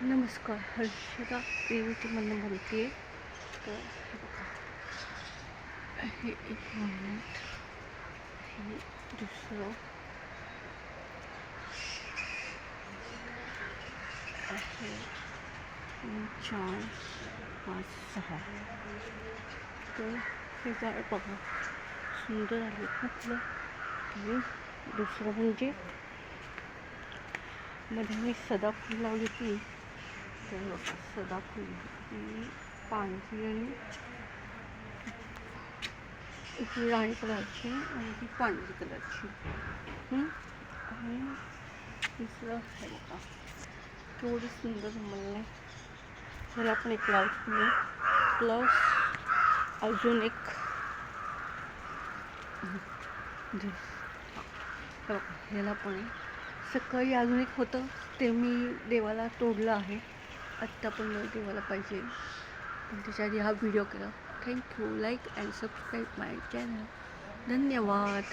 नमस्कार, हर्षदा पेंटमधून बोलते आहे. तर हे बघा, हे एक मिनिट, हे दुसरं आहे, 3, 4, 5, 6. तर हे झाड बघा, सुंदर आहे म्हटलं. आणि दुसरं म्हणजे मध्ये मी सदाफुल लावली ती. तर बघा, सदाफुल ही पांढरी आणि ही राणी कलरची आणि ही पांढरी कलरची. आणि दुसरं हे बघा, केवढी सुंदर जमलं. ह्याला पण एक लावते प्लस अजून एक ह्याला पण सकाळी अजून एक होतं ते मी देवाला तोडलं आहे. आत्ता पण मला देवाला पाहिजे, पण त्याच्या आधी हा व्हिडिओ केला. Thank you. Like and subscribe my channel. धन्यवाद.